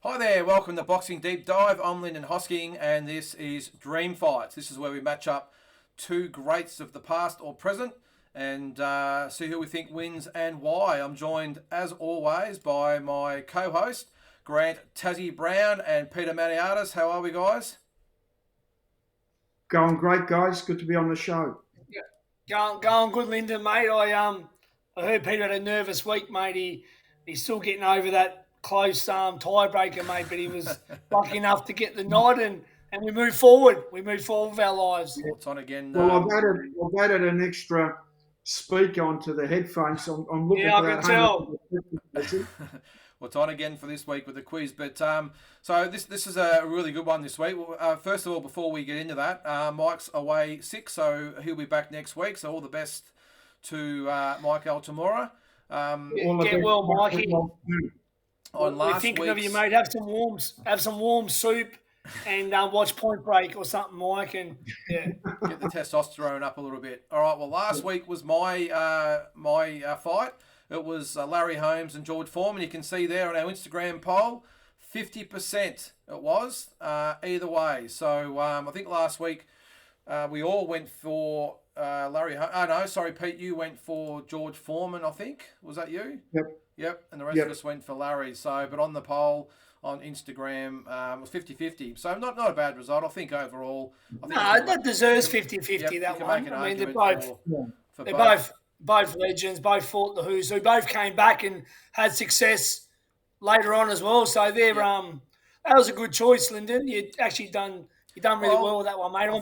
Hi there, welcome to Boxing Deep Dive. I'm Lyndon Hosking, and this is Dream Fights. This is where we match up two greats of the past or present and see who we think wins and why. I'm joined, as always, by my co-host, Grant Tazzy Brown and Peter Maniatis. How are we, guys? Going great, guys. Good to be on the show. Going good, Lyndon, mate. I heard Peter had a nervous week, mate. He's still getting over that close tiebreaker, mate. But he was lucky enough to get the nod, and we move forward. We move forward with our lives. What's on again? Well, I've added an extra speaker onto the headphones. So I'm looking Yeah, for I that can tell. 150. What's on again for this week with the quiz? But so this is a really good one this week. First of all, before we get into that, Mike's away sick, so he'll be back next week. So all the best to Mike Altamora. Get well, Mikey. On We're thinking of you, mate. Have some warm soup, and watch Point Break or something, Mike. And yeah, get the testosterone up a little bit. All right. Well, last week was my fight. It was Larry Holmes and George Foreman. You can see there on our Instagram poll, 50% it was either way. So I think last week we all went for Larry Holmes. Oh, no, sorry, Pete, you went for George Foreman, I think. Was that you? Yep, and the rest of us went for Larry. So, but on the poll on Instagram, it was 50-50. So not a bad result. I think overall. That deserves 50-50, that one. I mean, they're both legends, both fought the Who's Who, both came back and had success later on as well. So they're that was a good choice, Lyndon. You done really well with that one, mate. I'm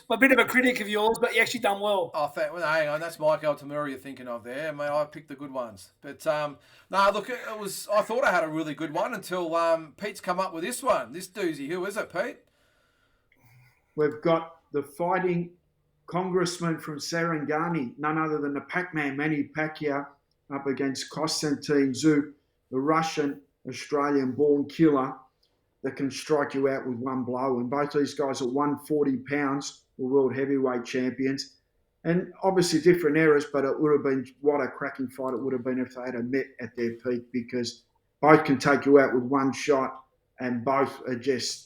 a bit of a critic of yours, but you actually done well. Oh, hang on, that's Mike Altamura you're thinking of there. Mate, I picked the good ones. But no, look, it was. I thought I had a really good one until Pete's come up with this one. This doozy. Who is it, Pete? We've got the fighting congressman from Serengeti, none other than the Pac-Man Manny Pacquiao, up against TSZYU, the Russian-Australian-born killer that can strike you out with one blow. And both these guys at 140 pounds were world heavyweight champions. And obviously different eras, but it would have been, what a cracking fight it would have been if they had met at their peak, because both can take you out with one shot and both are just,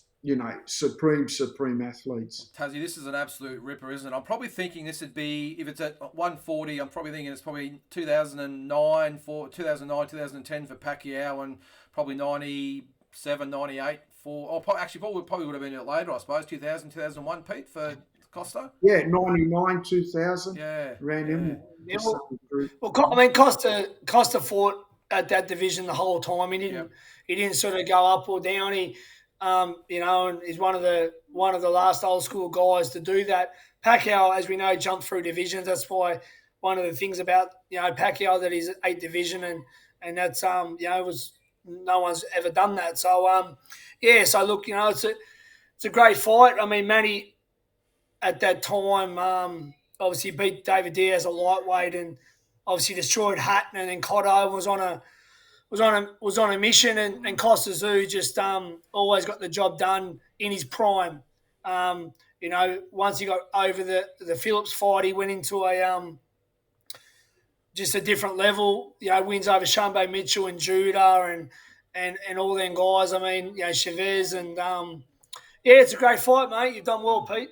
supreme athletes. Tazzy, this is an absolute ripper, isn't it? I'm probably thinking this would be, if it's at 140, I'm probably thinking it's probably 2009, 2010 for Pacquiao, and probably 97, 98 for, probably would have been a bit later, I suppose, 2000, 2001, Pete, for Costa? Yeah, 99, 2000. Yeah. Around him. Yeah. Well, I mean, Costa fought at that division the whole time. He didn't sort of go up or down. He, and he's one of the last old school guys to do that. Pacquiao, as we know, jumped through divisions. That's why one of the things about Pacquiao that he's 8 division, and that's was no one's ever done that. So so look, it's a great fight. I mean, Manny at that time obviously beat David Diaz a lightweight, and obviously destroyed Hatton, and then Cotto was on a mission, and KOSTYA just always got the job done in his prime. Once he got over the Phillips fight, he went into a just a different level. Wins over Shambo Mitchell and Judah and all them guys. I mean, Chavez and it's a great fight, mate. You've done well, Pete.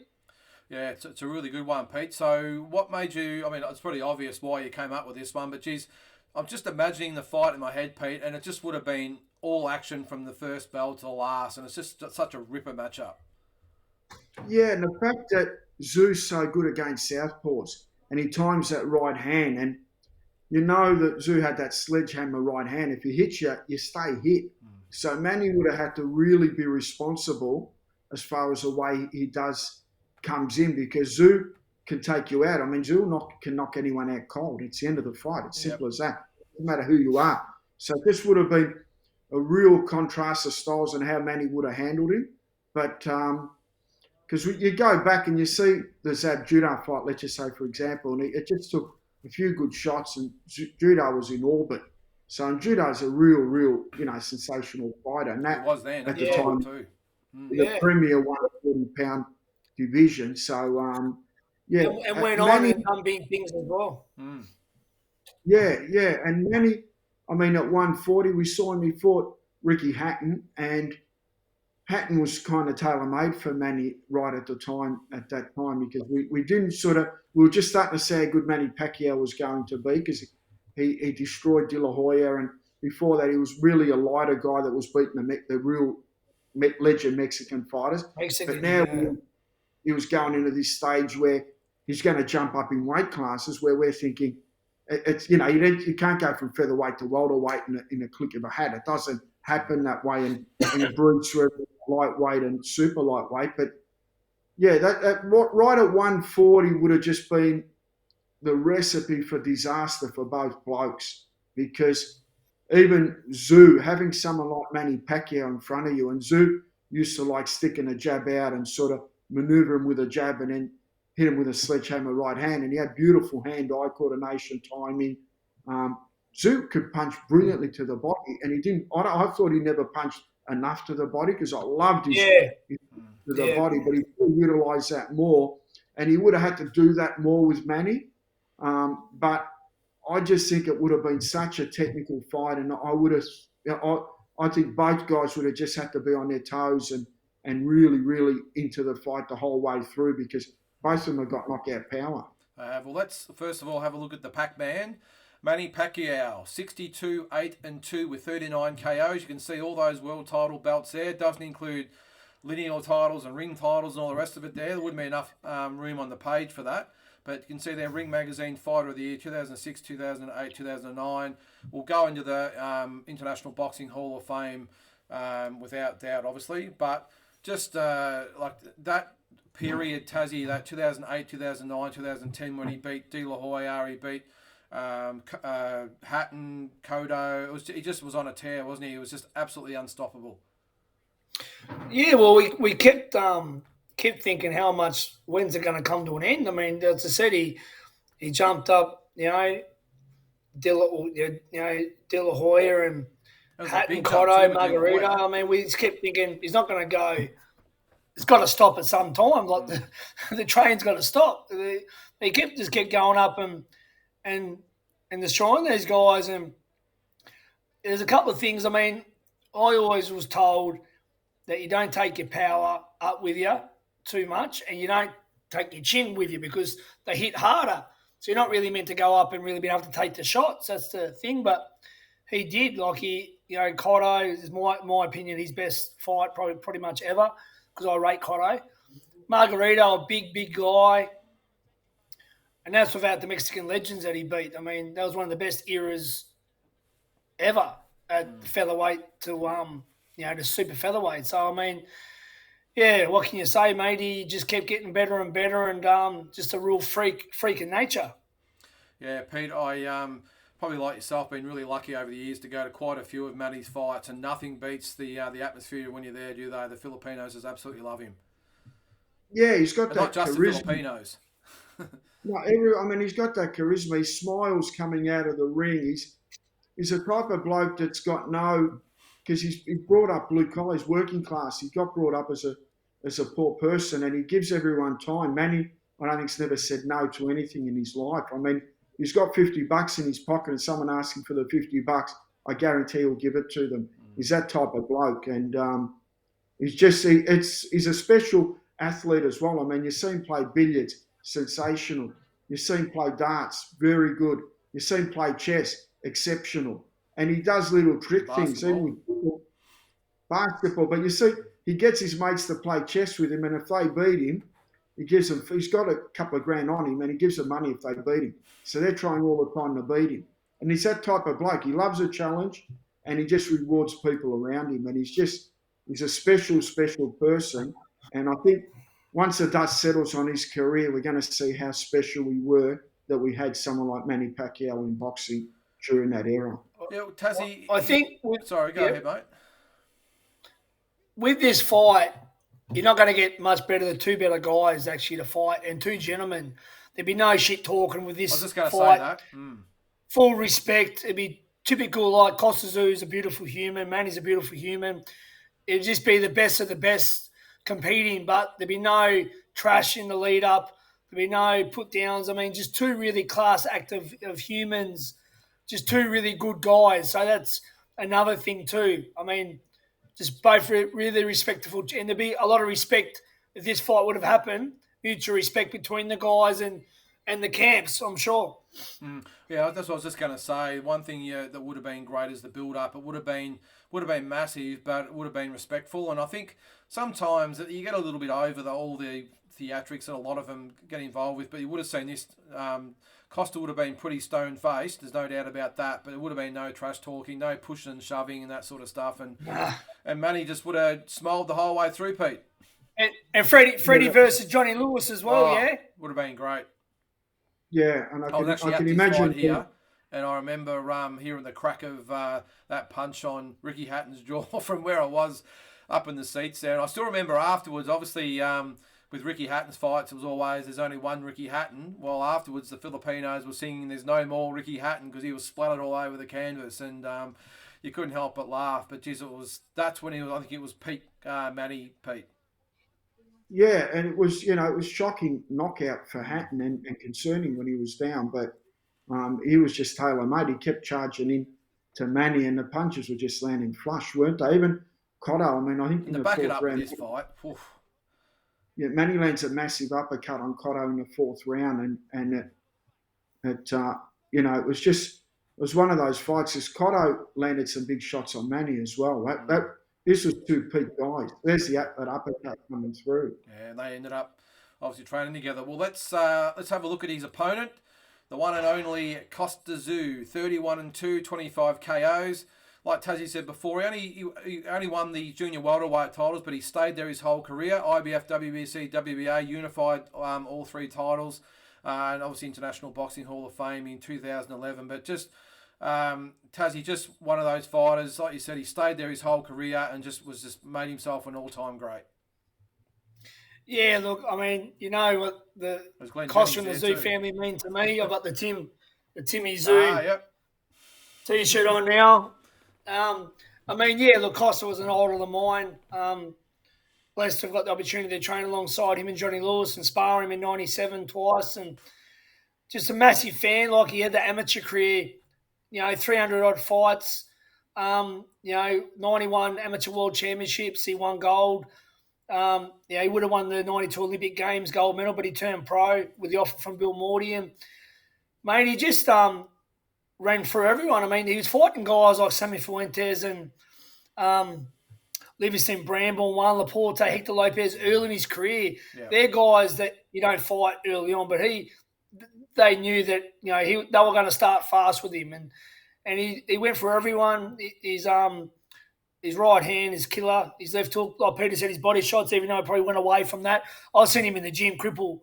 Yeah, it's a really good one, Pete. So what made you, I mean, it's pretty obvious why you came up with this one, but geez, I'm just imagining the fight in my head, Pete, and it just would have been all action from the first bell to the last, and it's just such a ripper matchup. Yeah, and the fact that Zoo's so good against southpaws, and he times that right hand, and you know that Zoo had that sledgehammer right hand. If he hits you, you stay hit. So Manny would have had to really be responsible as far as the way he comes in, because Zoo can take you out. I mean, Zoo can knock anyone out cold. It's the end of the fight. It's simple as that. No matter who you are. So this would have been a real contrast of styles and how Manny would have handled him. But because you go back and you see the Zab Judah fight, let's just say, for example, and it just took a few good shots, and Judah was in orbit. So Judah's a real, sensational fighter. And that was then at the time too. The premier 140-pound division. So and went on and done big things as well. Yeah. And Manny, I mean, at 140, we saw him, he fought Ricky Hatton, and Hatton was kind of tailor-made for Manny right at that time, because we didn't we were just starting to see how good Manny Pacquiao was going to be, because he destroyed De La Hoya, and before that he was really a lighter guy that was beating the real legend Mexican fighters. But now he was going into this stage where he's going to jump up in weight classes, where we're thinking, it's you can't go from featherweight to welterweight in a click of a hat. It doesn't happen that way, and you breeze through lightweight and super lightweight. But yeah, that right at 140 would have just been the recipe for disaster for both blokes, because even TSZYU, having someone like Manny Pacquiao in front of you, and TSZYU used to like sticking a jab out and sort of maneuver him with a jab and then hit him with a sledgehammer right hand, and he had beautiful hand-eye coordination, timing. TSZYU could punch brilliantly to the body, and he didn't. I thought he never punched enough to the body, because I loved his to the body, but he could utilise that more, and he would have had to do that more with Manny. But I just think it would have been such a technical fight, and I think both guys would have just had to be on their toes and really, really into the fight the whole way through, because both of them have got knockout power. Well, let's first of all have a look at the Pac-Man. Manny Pacquiao, 62-8-2 with 39 KOs. You can see all those world title belts there. It doesn't include lineal titles and ring titles and all the rest of it there. There wouldn't be enough room on the page for that. But you can see there, Ring Magazine Fighter of the Year, 2006, 2008, 2009. We'll go into the International Boxing Hall of Fame without doubt, obviously. But just like that period, Tazzy, that 2008, 2009, 2010, when he beat De La Hoya, he beat Hatton, Cotto. He just was on a tear, wasn't he? He was just absolutely unstoppable. Yeah, well, we kept thinking how much, when's it going to come to an end? I mean, as I said, he jumped up, De La Hoya and Hatton, Cotto, Margarita. I mean, we just kept thinking he's not going to go. It's got to stop at some time. Like the train's got to stop. They kept going up and destroying these guys. And there's a couple of things. I mean, I always was told that you don't take your power up with you too much, and you don't take your chin with you, because they hit harder. So you're not really meant to go up and really be able to take the shots. That's the thing. But he did. Like Cotto is my opinion, his best fight probably pretty much ever, because I rate Cotto. Margarita, a big guy. And that's without the Mexican legends that he beat. I mean, that was one of the best eras ever at featherweight to super featherweight. So, I mean, yeah, what can you say, mate? He just kept getting better and better, and just a real freak in nature. Yeah, Pete, I probably like yourself, been really lucky over the years to go to quite a few of Manny's fights, and nothing beats the atmosphere when you're there, do they? The Filipinos just absolutely love him. Yeah, he's got that not just charisma. The Filipinos. No, he's got that charisma. He smiles coming out of the ring. He's a type of bloke that's got because he's brought up blue collar, he's working class. He got brought up as a poor person, and he gives everyone time. Manny, I don't think's never said no to anything in his life. I mean, he's got $50 in his pocket, and someone asks him for the $50, I guarantee he'll give it to them. He's that type of bloke, and he's a special athlete as well. I mean, you see him play billiards, sensational. You see him play darts, very good. You see him play chess, exceptional. And he does little trick things, even with basketball. But you see, he gets his mates to play chess with him, and if they beat him, he's got a couple of grand on him, and he gives them money if they beat him. So they're trying all the time to beat him. And he's that type of bloke. He loves a challenge, and he just rewards people around him. And he's a special person. And I think once the dust settles on his career, we're going to see how special we were that we had someone like Manny Pacquiao in boxing during that era. Yeah, Tazzy, I think... Sorry, go ahead, mate. With this fight, you're not going to get much better than two better guys actually to fight, and two gentlemen. There'd be no shit talking with this fight. I was just going to say that. Full respect. It'd be typical, like TSZYU's a beautiful human, Manny's a beautiful human. It'd just be the best of the best competing, but there'd be no trash in the lead up. There'd be no put downs. I mean, just two really class act of humans, just two really good guys. So that's another thing too. I mean, just both really respectful, and there'd be a lot of respect if this fight would have happened. Mutual respect between the guys and the camps, I'm sure. Yeah, that's what I was just going to say. One thing that would have been great is the build-up. It would have been massive, but it would have been respectful. And I think sometimes you get a little bit over all the theatrics that a lot of them get involved with. But you would have seen this. Costa would have been pretty stone-faced. There's no doubt about that. But it would have been no trash talking, no pushing and shoving and that sort of stuff. And Manny just would have smiled the whole way through, Pete. And Freddie versus Johnny Lewis as well, yeah? Would have been great. Yeah, and I can imagine here, and I remember hearing the crack of that punch on Ricky Hatton's jaw from where I was up in the seats there. And I still remember afterwards, obviously, with Ricky Hatton's fights, it was always there's only one Ricky Hatton. Well, afterwards, the Filipinos were singing "There's no more Ricky Hatton" because he was splattered all over the canvas, and you couldn't help but laugh. But geez, that's when he was. I think it was peak Manny Pete. Yeah, and it was shocking knockout for Hatton and concerning when he was down, but he was just tailor-made. He kept charging in to Manny, and the punches were just landing flush, weren't they? Even Cotto, I mean, I think in the back it fourth up round, with this fight. Oof. Yeah, Manny lands a massive uppercut on Cotto in the fourth round, and it was one of those fights. As Cotto landed some big shots on Manny as well. This was two peak guys. There's that uppercut coming through. Yeah, and they ended up obviously training together. Well, let's have a look at his opponent, the one and only KOSTYA, 31-2, 25 KOs. Like Tazzy said before, he only won the junior welterweight titles, but he stayed there his whole career. IBF, WBC, WBA, unified all three titles, and obviously International Boxing Hall of Fame in 2011. But just Tazzy, just one of those fighters, like you said, he stayed there his whole career and just made himself an all-time great. Yeah, look, I mean, you know what the Costa and the Tszyu family mean to me. I've got the Timmy Tszyu T-shirt on now. I mean, yeah, look, Costa was an idol of mine. Blessed to have got the opportunity to train alongside him and Johnny Lewis and spar him in 97 twice, and just a massive fan. Like, he had the amateur career, 300 odd fights, 91 amateur world championships. He won gold. He would have won the 92 Olympic Games gold medal, but he turned pro with the offer from Bill Morty. And, mate, he just ran through everyone. I mean, he was fighting guys like Sammy Fuentes and Livingston Bramble, Juan Laporte, Hector Lopez early in his career. Yeah. They're guys that you don't fight early on, but they knew that they were going to start fast with him, and he went for everyone. His right hand is killer. His left hook, like Peter said, his body shots, even though he probably went away from that. I've seen him in the gym cripple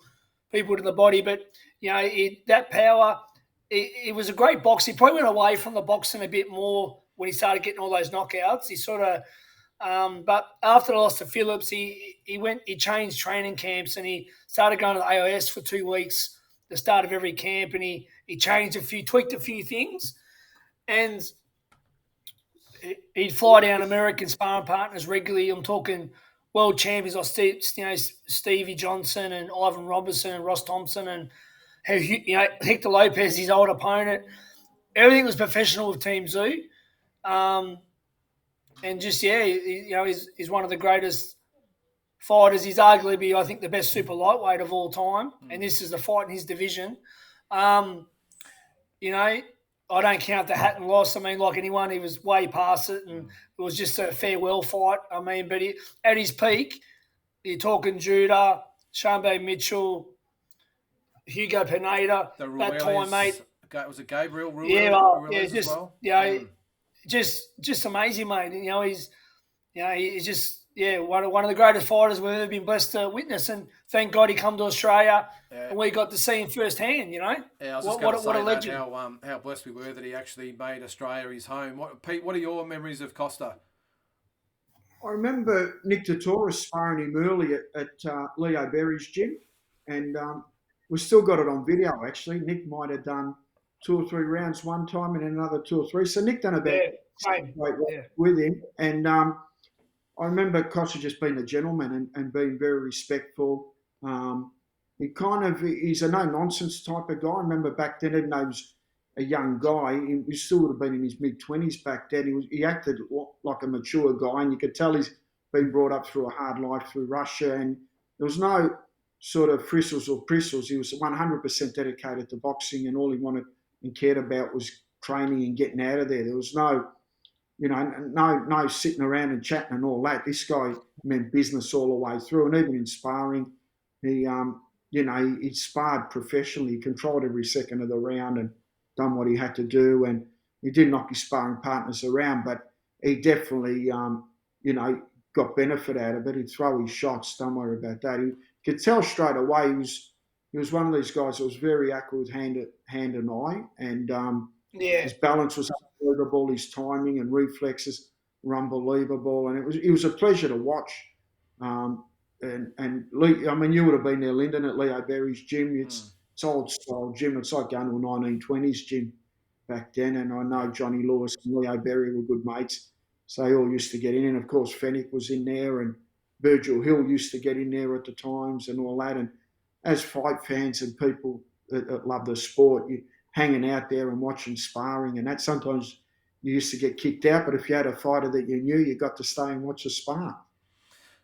people to the body, but that power. It was a great box. He probably went away from the boxing a bit more when he started getting all those knockouts. He sort of, but after the loss to Phillips, he changed training camps and he started going to the AIS for 2 weeks, the start of every camp, and he tweaked a few things, and he'd fly down American sparring partners regularly. I'm talking world champions like Stevie Johnson and Ivan Robertson and Ross Thompson and Hector Lopez, his old opponent. Everything was professional with Team Tszyu. And just, he's one of the greatest fighters. He's arguably, I think, the best super lightweight of all time. And this is the fight in his division. I don't count the Hatton loss. I mean, like anyone, he was way past it. And it was just a farewell fight. I mean, but at his peak, you're talking Judah, Shambe Mitchell, Hugo Pineda, that time, mate. Was it Gabriel Ruiz just, as well? Just amazing, mate. He's just one of the greatest fighters we've ever been blessed to witness. And thank God he come to Australia and we got to see him firsthand. Yeah, I was just what a legend. How blessed we were that he actually made Australia his home. Pete, what are your memories of Costa? I remember Nick Tatoris sparring him early at Leo Berry's gym, and we still got it on video, actually. Nick might have done 2 or 3 rounds one time and another 2 or 3. So Nick done about 6 with him. And I remember Costa just being a gentleman and being very respectful. He's a no-nonsense type of guy. I remember back then, even though he was a young guy. He still would have been in his mid-20s back then. He acted like a mature guy, and you could tell he's been brought up through a hard life through Russia, and there was no sort of frissles or bristles. He was 100% dedicated to boxing, and all he wanted and cared about was training and getting out of there. There was no, no sitting around and chatting and all that. This guy meant business all the way through, and even in sparring, he he sparred professionally. He controlled every second of the round and done what he had to do, and he did knock his sparring partners around, but he definitely got benefit out of it. He'd throw his shots. Don't worry about that. He could tell straight away he was one of these guys that was very accurate with hand and eye, and his balance was unbelievable. His timing and reflexes were unbelievable, and it was a pleasure to watch. And Lee, I mean, you would have been there, Lyndon, at Leo Berry's gym. It's old style gym. It's like going to a 1920s gym back then. And I know Johnny Lewis and Leo Berry were good mates, so they all used to get in. And of course, Fennick was in there, and Virgil Hill used to get in there at the times and all that. And as fight fans and people that love the sport, you hanging out there and watching sparring, and that sometimes you used to get kicked out. But if you had a fighter that you knew, you got to stay and watch the spar.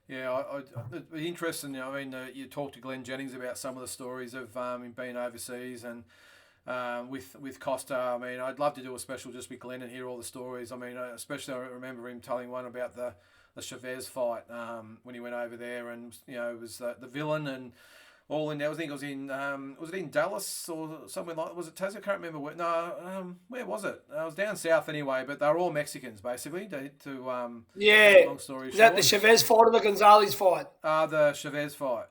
Yeah, it'd be interesting. I mean, you talked to Glenn Jennings about some of the stories of him being overseas and with Kostya. I mean, I'd love to do a special just with Glenn and hear all the stories. I mean, especially I remember him telling one about the Chavez fight when he went over there, and it was the villain and all in there. I think it was was it in Dallas or somewhere like? Was it Tassie? I can't remember where. No, where was it? It was down south anyway, but they were all Mexicans basically. Long story short. Is that the Chavez fight or the Gonzalez fight? The Chavez fight.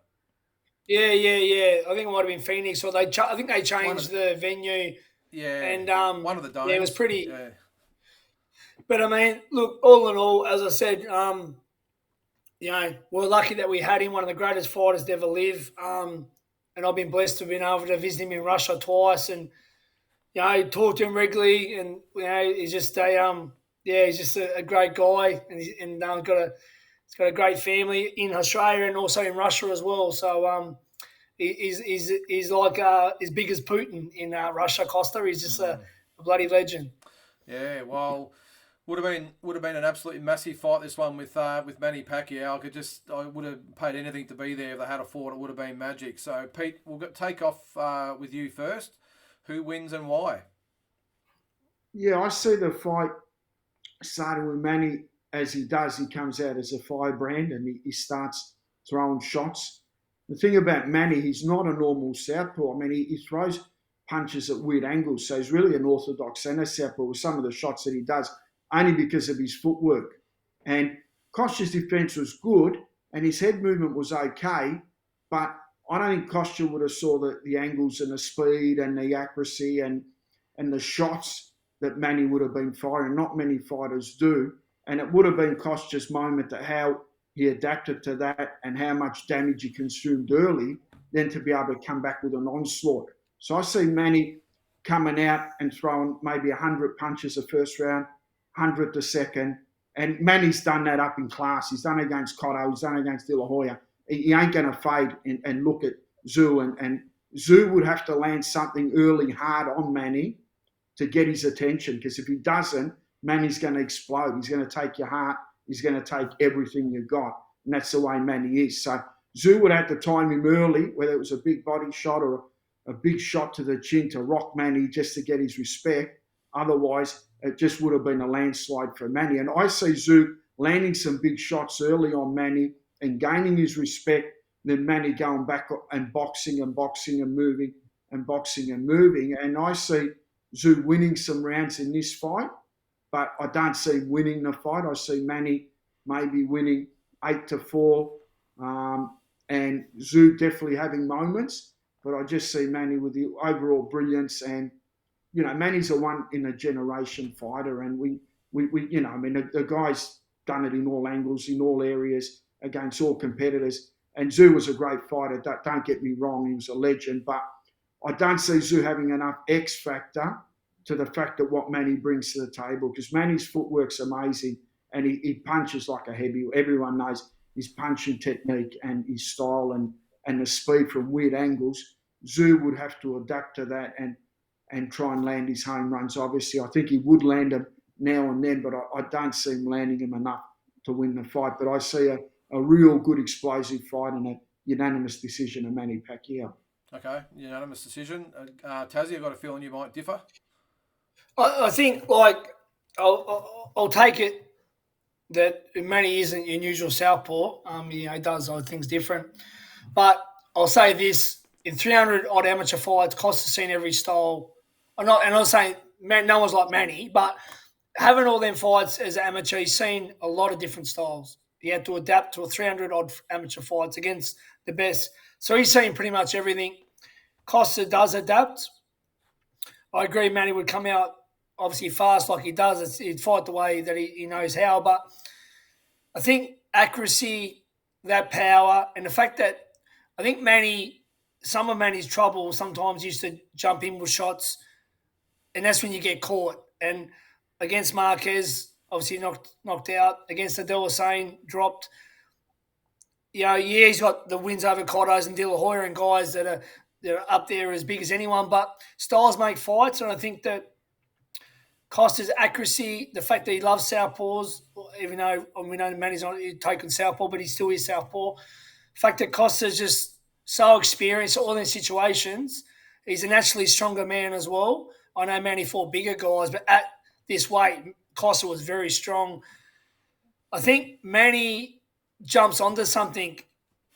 Yeah. I think it might have been Phoenix, or I think they changed the venue. Yeah, and one of the domes. Yeah, it was pretty. Yeah. But I mean, look, all in all, as I said, we're lucky that we had him, one of the greatest fighters to ever live. And I've been blessed to have been able to visit him in Russia twice, and talk to him regularly. And he's just a great guy, and he's got a great family in Australia and also in Russia as well. So he's like as big as Putin in Russia. Kostya, he's just a bloody legend. Yeah, well. Would have been an absolutely massive fight, this one with Manny Pacquiao. I would have paid anything to be there if they had a fought. It would have been magic. So Pete, we'll take off with you first. Who wins and why? Yeah, I see the fight starting with Manny as he does. He comes out as a firebrand and he starts throwing shots. The thing about Manny, he's not a normal southpaw. I mean, he throws punches at weird angles, so he's really an orthodox centre southpaw with some of the shots that he does, only because of his footwork. And Kostya's defence was good and his head movement was okay, but I don't think Kostya would have saw the angles and the speed and the accuracy and the shots that Manny would have been firing. Not many fighters do. And it would have been Kostya's moment to how he adapted to that and how much damage he consumed early, then to be able to come back with an onslaught. So I see Manny coming out and throwing maybe 100 punches the first round, 100 the second. And Manny's done that up in class. He's done it against Cotto. He's done it against De La Hoya. He ain't going to fade and look at TSZYU. And TSZYU would have to land something early hard on Manny to get his attention, because if he doesn't, Manny's going to explode. He's going to take your heart. He's going to take everything you've got. And that's the way Manny is. So TSZYU would have to time him early, whether it was a big body shot or a big shot to the chin to rock Manny just to get his respect. Otherwise, it just would have been a landslide for Manny. And I see TSZYU landing some big shots early on Manny and gaining his respect, then Manny going back and boxing and moving and boxing and moving. And I see TSZYU winning some rounds in this fight, but I don't see him winning the fight. I see Manny maybe winning 8-4, and TSZYU definitely having moments. But I just see Manny with the overall brilliance, and Manny's a one in a generation fighter, and we the guy's done it in all angles, in all areas, against all competitors. And TSZYU was a great fighter. Don't get me wrong, he was a legend, but I don't see TSZYU having enough X factor to the fact that what Manny brings to the table, because Manny's footwork's amazing and he punches like a heavyweight. Everyone knows his punching technique and his style and the speed from weird angles. TSZYU would have to adapt to that and try and land his home runs. Obviously, I think he would land them now and then, but I don't see him landing them enough to win the fight. But I see a real good explosive fight and a unanimous decision of Manny Pacquiao. Okay, unanimous decision. Tazzy, I've got a feeling you might differ. I think, like, I'll take it that Manny isn't your usual southpaw. He does other things different. But I'll say this: in 300 odd amateur fights, Costa's seen every style. I'm not saying no one's like Manny, but having all them fights as an amateur, he's seen a lot of different styles. He had to adapt to a 300 odd amateur fights against the best. So he's seen pretty much everything. Costa does adapt. I agree Manny would come out obviously fast like he does. He'd fight the way that he knows how. But I think accuracy, that power, and the fact that I think some of Manny's trouble sometimes used to jump in with shots, and that's when you get caught. And against Marquez, obviously knocked out. Against Adel Hussein, dropped. He's got the wins over Cottos and De La Hoya and guys that are up there as big as anyone. But styles make fights, and I think that Costa's accuracy, the fact that he loves southpaws, even though we know Manny's not taking southpaw, but he still is southpaw. The fact that Costa's just so experienced all in situations. He's a naturally stronger man as well. I know Manny fought bigger guys, but at this weight, Costa was very strong. I think Manny jumps onto something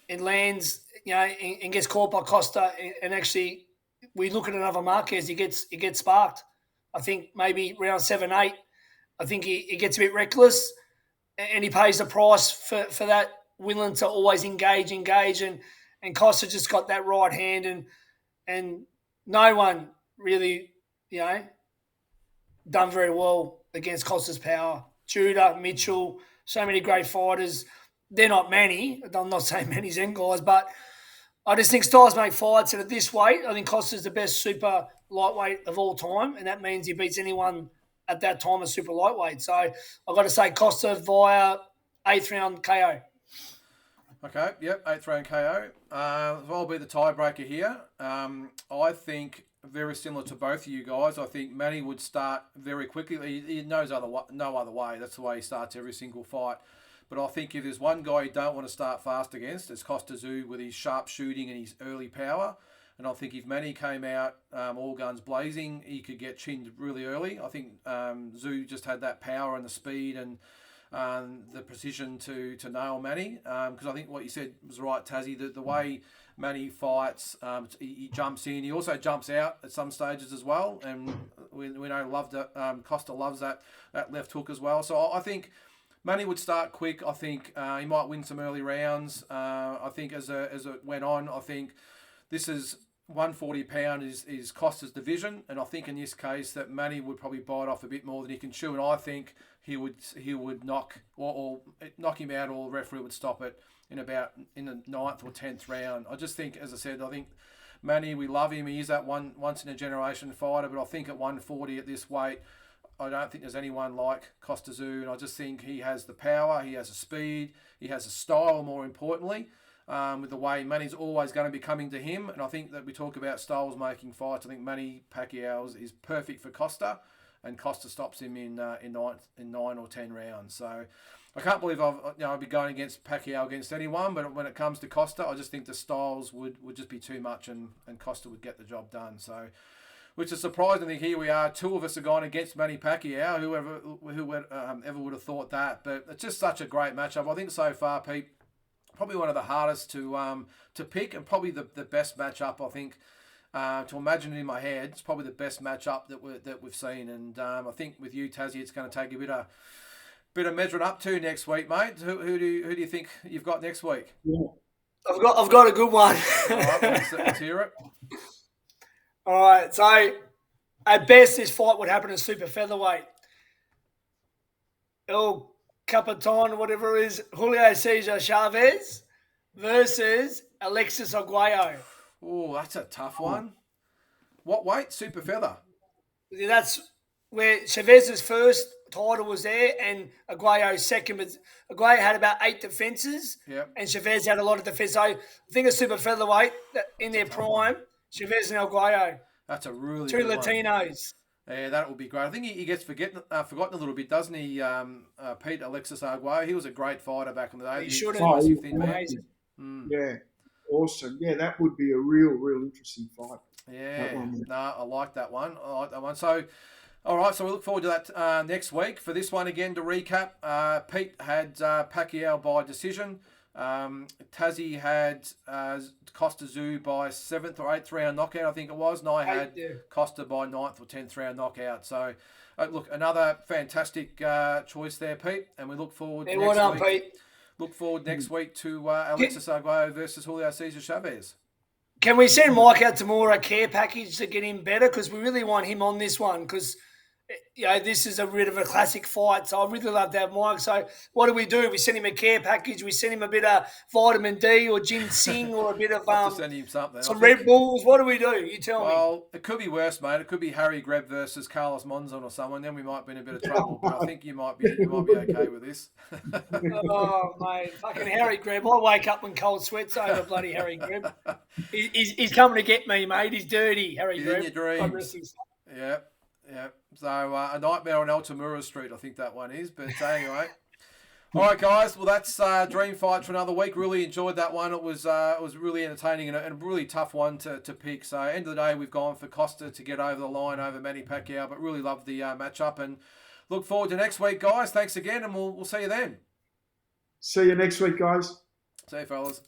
and lands, and gets caught by Costa, and actually we look at another Marquez, he gets sparked. I think maybe round 7, 8, I think he gets a bit reckless, and he pays the price for that, willing to always engage, and Costa just got that right hand, and no one really, done very well against Costa's power. Judah, Mitchell, so many great fighters. They're not Manny. I'm not saying Manny's end guys, but I just think styles make fights, and at this weight, I think Costa's the best super lightweight of all time, and that means he beats anyone at that time as super lightweight. So I've got to say Costa via 8th round KO. Okay, yep, 8th round KO. I'll be the tiebreaker here. I think very similar to both of you guys. I think Manny would start very quickly. He knows no other way. That's the way he starts every single fight. But I think if there's one guy you don't want to start fast against, it's TSZYU with his sharp shooting and his early power. And I think if Manny came out all guns blazing, he could get chinned really early. I think Zhu just had that power and the speed and the precision to nail Manny. Because I think what you said was right, Tazzy, the way Manny fights, he jumps in. He also jumps out at some stages as well. And we know Costa loves that left hook as well. So I think Manny would start quick. I think he might win some early rounds. I think as it went on, I think this is 140 pound is Costa's division, and I think in this case that Manny would probably bite off a bit more than he can chew, and I think he would knock him out, or the referee would stop it in the 9th or 10th round. I just think, as I said, I think Manny, we love him. He is that once in a generation fighter, but I think at 140 at this weight, I don't think there's anyone like TSZYU, and I just think he has the power, he has the speed, he has the style, more importantly, with the way Manny's always going to be coming to him. And I think that we talk about styles making fights. I think Manny Pacquiao is perfect for Costa, and Costa stops him in 9 or 10 rounds. So I can't believe I'd be going against Pacquiao against anyone, but when it comes to Costa, I just think the styles would just be too much, and Costa would get the job done. So, which is surprising. I think here we are, 2 of us are going against Manny Pacquiao. Whoever ever would have thought that? But it's just such a great matchup. I think so far, Pete, probably one of the hardest to pick, and probably the best matchup. I think to imagine it in my head, it's probably the best matchup that we've seen. And I think with you, Tazzy, it's going to take a bit of measuring up to next week, mate. Who do you think you've got next week? Yeah. I've got a good one. All right, let's hear it. All right, so at best, this fight would happen in super featherweight. El Capitan, whatever it is, Julio Cesar Chavez versus Alexis Arguello. Oh, that's a tough one. What weight? Super feather. That's where Chavez's first title was there, and Arguello's second. But Arguello had about 8 defenses, yep, and Chavez had a lot of defense. So I think a super featherweight in their prime, Chavez and Arguello. That's a really Two good one. Latinos. Yeah, that would be great. I think he gets forgotten a little bit, doesn't he? Pete Alexis Arguello. He was a great fighter back in the day. He should have. Explosive thin man. Amazing. Yeah, awesome. Yeah, that would be a real interesting fight. Yeah, no, I like that one. So, all right, so we look forward to that next week. For this one again, to recap, Pete had Pacquiao by decision. Tazzy had KOSTYA by 7th or 8th round knockout, I think it was. And I had Costa by 9th or 10th round knockout. So, look, another fantastic choice there, Pete. And we look forward next week. Pete. Look forward next week to Alexis Arguello versus Julio Cesar Chavez. Can we send Mike out to more a care package to get him better? Because we really want him on this one because, this is a bit of a classic fight. So I really love to have Mike. So what do? We send him a care package. We send him a bit of vitamin D or ginseng or a bit of send him something. Some Red Bulls. What do? You tell me. Well, it could be worse, mate. It could be Harry Greb versus Carlos Monzon or someone. Then we might be in a bit of trouble. But I think you might be okay with this. Oh, mate. Fucking Harry Greb. I wake up in cold sweats over bloody Harry Greb. He's coming to get me, mate. He's dirty, Harry Greb. In your dreams. Yeah. So a nightmare on Altamura Street, I think that one is. But anyway. All right, guys. Well, that's Dream Fight for another week. Really enjoyed that one. It was really entertaining and a really tough one to pick. So end of the day, we've gone for Costa to get over the line over Manny Pacquiao. But really loved the matchup and look forward to next week, guys. Thanks again, and we'll see you then. See you next week, guys. See you, fellas.